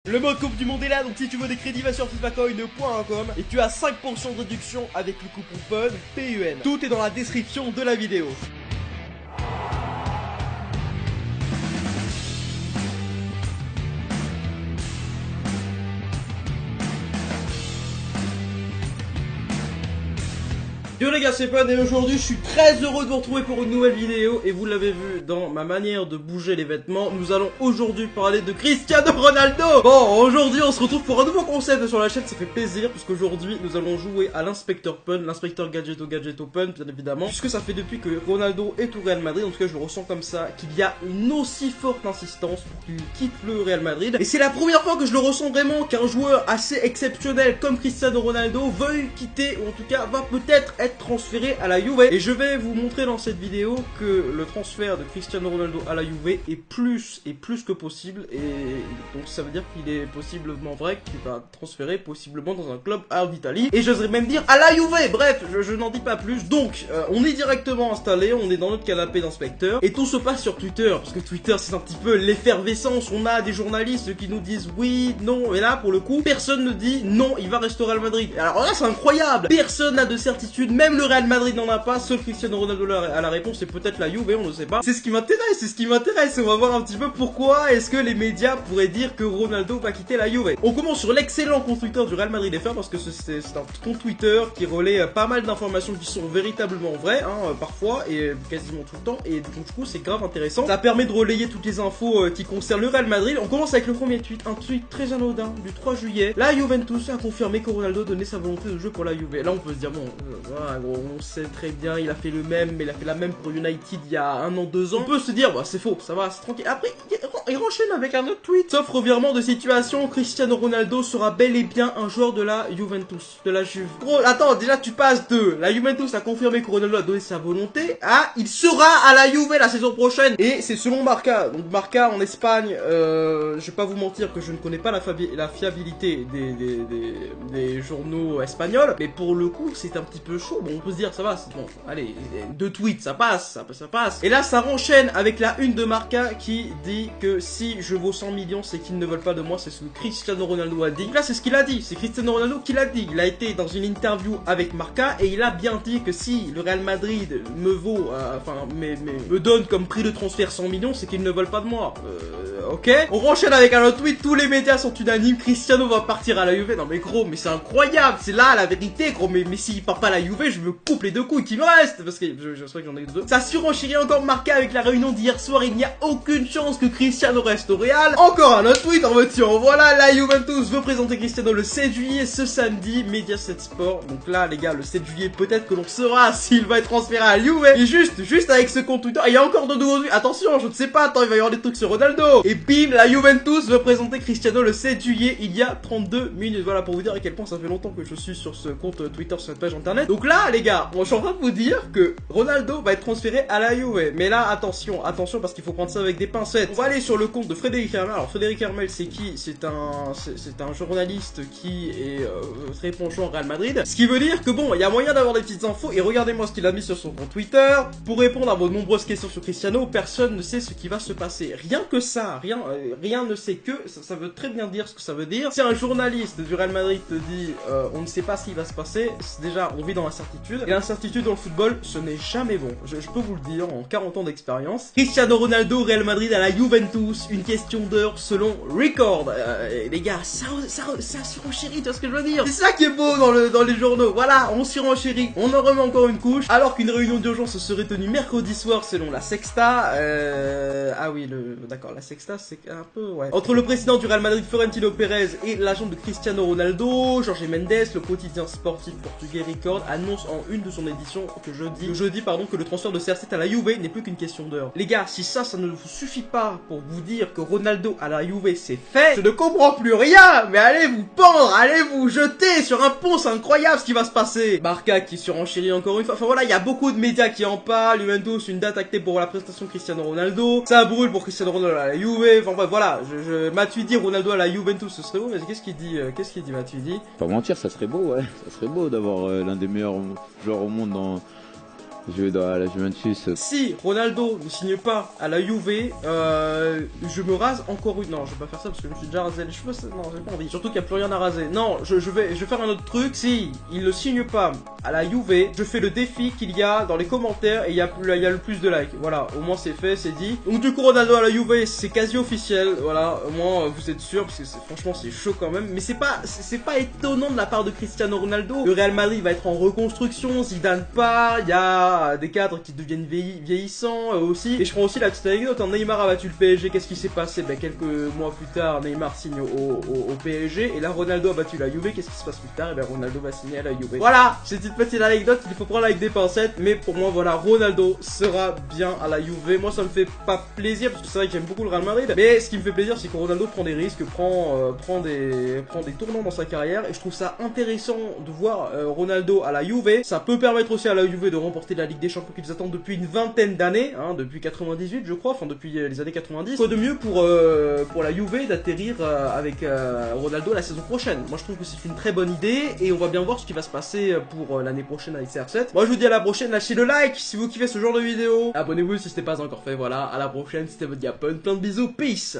Le mode Coupe du Monde est là, donc si tu veux des crédits, va sur fifacoin.com et tu as 5% de réduction avec le coupon PUN, PUN. Tout est dans la description de la vidéo. Yo les gars, c'est Fun et aujourd'hui je suis très heureux de vous retrouver pour une nouvelle vidéo. Et vous l'avez vu dans ma manière de bouger les vêtements, nous allons aujourd'hui parler de Cristiano Ronaldo. Bon, aujourd'hui on se retrouve pour un nouveau concept sur la chaîne, ça fait plaisir puisqu'aujourd'hui nous allons jouer à l'inspecteur Pun, l'inspecteur Gadgeto Pun bien évidemment. Puisque ça fait depuis que Ronaldo est au Real Madrid, en tout cas je le ressens comme ça, qu'il y a une aussi forte insistance pour qu'il quitte le Real Madrid. Et c'est la première fois que je le ressens vraiment qu'un joueur assez exceptionnel comme Cristiano Ronaldo veuille quitter, ou en tout cas va peut-être être transféré à la Juve. Et je vais vous montrer dans cette vidéo que le transfert de Cristiano Ronaldo à la Juve est plus que possible. Et donc ça veut dire qu'il est possiblement vrai qu'il va transférer possiblement dans un club hors d'Italie. Et j'oserais même dire à la Juve. Bref, je n'en dis pas plus. Donc on est directement installé, on est dans notre canapé d'inspecteur. Et tout se passe sur Twitter. Parce que Twitter c'est un petit peu l'effervescence. On a des journalistes qui nous disent oui, non. Et là pour le coup, personne ne dit non, il va rester au Real Madrid. Alors là c'est incroyable. Personne n'a de certitude. Même le Real Madrid n'en a pas, seul Cristiano Ronaldo a la réponse, c'est peut-être la Juve, on ne sait pas. C'est ce qui m'intéresse, on va voir un petit peu pourquoi est-ce que les médias pourraient dire que Ronaldo va quitter la Juve. On commence sur l'excellent compte Twitter du Real Madrid FR, parce que c'est un compte Twitter qui relaie pas mal d'informations qui sont véritablement vraies, parfois, et quasiment tout le temps, et donc du coup c'est grave intéressant. Ça permet de relayer toutes les infos qui concernent le Real Madrid. On commence avec le premier tweet, un tweet très anodin du 3 juillet. La Juventus a confirmé que Ronaldo donnait sa volonté de jouer pour la Juve. Là on peut se dire, bon, voilà, gros, on sait très bien, il a fait le même, mais il a fait la même pour United il y a 1 an, 2 ans. On peut se dire, bah c'est faux, ça va, c'est tranquille. Après, il enchaîne avec un autre tweet. Sauf revirement de situation, Cristiano Ronaldo sera bel et bien un joueur de la Juventus, de la Juve. Gros, attends, déjà tu passes de la Juventus a confirmé que Ronaldo a donné sa volonté à il sera à la Juve la saison prochaine. Et c'est selon Marca. Donc Marca en Espagne, je vais pas vous mentir que je ne connais pas la fiabilité des journaux espagnols, mais pour le coup c'est un petit peu chaud. Bon, on peut se dire ça va, bon, allez, 2 tweets, ça passe. Et là, ça renchaîne avec la une de Marca qui dit que si je vaux 100 millions, c'est qu'ils ne veulent pas de moi, c'est ce que Cristiano Ronaldo a dit. Donc là, c'est ce qu'il a dit, c'est Cristiano Ronaldo qui l'a dit. Il a été dans une interview avec Marca et il a bien dit que si le Real Madrid me vaut, me donne comme prix de transfert 100 millions, c'est qu'ils ne veulent pas de moi. Ok. On renchaîne avec un autre tweet, tous les médias sont unanimes, Cristiano va partir à la Juve. Non mais gros, mais c'est incroyable, c'est là la vérité, gros, mais s'il part pas à la Juve, je me coupe les 2 couilles qui me restent, parce que je sais que j'en ai 2. Ça surenchérit encore Marca avec la réunion d'hier soir, il n'y a aucune chance que Cristiano reste au Real. Encore un autre tweet en mode tiens, voilà, la Juventus veut présenter Cristiano le 7 juillet, ce samedi, Mediaset Sport. Donc là les gars, le 7 juillet peut-être que l'on saura s'il va être transféré à la Juve. Et juste avec ce compte Twitter, il y a encore de nouveaux tweets, attention, je ne sais pas, attends, il va y avoir des trucs sur Ronaldo. Et bim, la Juventus veut présenter Cristiano le 7 juillet, il y a 32 minutes. Voilà pour vous dire à quel point ça fait longtemps que je suis sur ce compte Twitter, sur cette page internet. Donc là les gars, je suis en train de vous dire que Ronaldo va être transféré à la Juve. Mais là, attention, parce qu'il faut prendre ça avec des pincettes. On va aller sur le compte de Frédéric Hermel. Alors Frédéric Hermel, c'est qui? C'est un journaliste qui est très penchant au Real Madrid. Ce qui veut dire que bon, il y a moyen d'avoir des petites infos. Et regardez-moi ce qu'il a mis sur son compte Twitter. Pour répondre à vos nombreuses questions sur Cristiano, personne ne sait ce qui va se passer. Rien que ça, rien ne sait que, ça veut très bien dire ce que ça veut dire. Si un journaliste du Real Madrid te dit on ne sait pas ce qui va se passer, déjà on vit dans l'incertitude. Et l'incertitude dans le football, ce n'est jamais bon. Je peux vous le dire en 40 ans d'expérience. Cristiano Ronaldo, Real Madrid à la Juventus, une question d'heure selon Record. Les gars, ça surenchérit, tu vois ce que je veux dire? C'est ça qui est beau dans les journaux. Voilà, on surenchérit, on en remet encore une couche. Alors qu'une réunion d'urgence se serait tenue mercredi soir selon la Sexta. Ah oui, d'accord, la Sexta c'est un peu, ouais. Entre le président du Real Madrid, Florentino Pérez, et l'agent de Cristiano Ronaldo, Jorge Mendes, le quotidien sportif portugais Record annonce en une de son édition que jeudi, que le transfert de CR7 à la Juve n'est plus qu'une question d'heure. Les gars, si ça ne vous suffit pas pour vous dire que Ronaldo à la Juve c'est fait, je ne comprends plus rien. Mais allez vous pendre, allez vous jeter sur un pont, c'est incroyable ce qui va se passer. Marca qui surenchérit encore une fois. Enfin voilà, il y a beaucoup de médias qui en parlent. Juventus, une date actée pour la prestation de Cristiano Ronaldo. Ça brûle pour Cristiano Ronaldo à la Juve. Enfin bref, voilà. Matuidi, Ronaldo à la Juventus, ce serait beau. Mais qu'est-ce qu'il dit Matuidi? Pas mentir, ça serait beau, ouais. Ça serait beau d'avoir l'un des meilleurs joueurs au monde jouer dans la Juventus. Si Ronaldo ne signe pas à la Juve, je me rase encore une. Non, je vais pas faire ça parce que je me suis déjà rasé les cheveux. Non, j'ai pas envie. Surtout qu'il n'y a plus rien à raser. Non, je vais faire un autre truc. Si il ne signe pas à la Juve, je fais le défi qu'il y a dans les commentaires et il y a le plus de likes. Voilà, au moins c'est fait, c'est dit. Donc du coup Ronaldo à la Juve, c'est quasi officiel. Voilà, au moins vous êtes sûr parce que franchement c'est chaud quand même. Mais c'est pas étonnant de la part de Cristiano Ronaldo. Le Real Madrid va être en reconstruction. Zidane part, il y a des cadres qui deviennent vieillissants aussi. Et je prends aussi la petite anecdote, hein, Neymar a battu le PSG, qu'est-ce qui s'est passé? Ben, quelques mois plus tard, Neymar signe au PSG, et là Ronaldo a battu la Juve, qu'est-ce qui se passe plus tard? Et ben Ronaldo va signer à la Juve. Voilà, c'est une petite anecdote, il faut prendre avec des pincettes, mais pour moi voilà, Ronaldo sera bien à la Juve. Moi ça me fait pas plaisir, parce que c'est vrai que j'aime beaucoup le Real Madrid, mais ce qui me fait plaisir c'est que Ronaldo prend des risques, prend des tournants dans sa carrière, et je trouve ça intéressant de voir Ronaldo à la Juve. Ça peut permettre aussi à la Juve de remporter la Ligue des Champions qu'ils attendent depuis une vingtaine d'années, hein, depuis 98 je crois, enfin depuis les années 90. Quoi de mieux pour la Juve d'atterrir avec Ronaldo la saison prochaine? Moi je trouve que c'est une très bonne idée et on va bien voir ce qui va se passer pour l'année prochaine avec CR7. Moi je vous dis à la prochaine, lâchez le like si vous kiffez ce genre de vidéo, abonnez-vous si ce n'est pas encore fait, voilà, à la prochaine, c'était votre gars, plein de bisous, peace.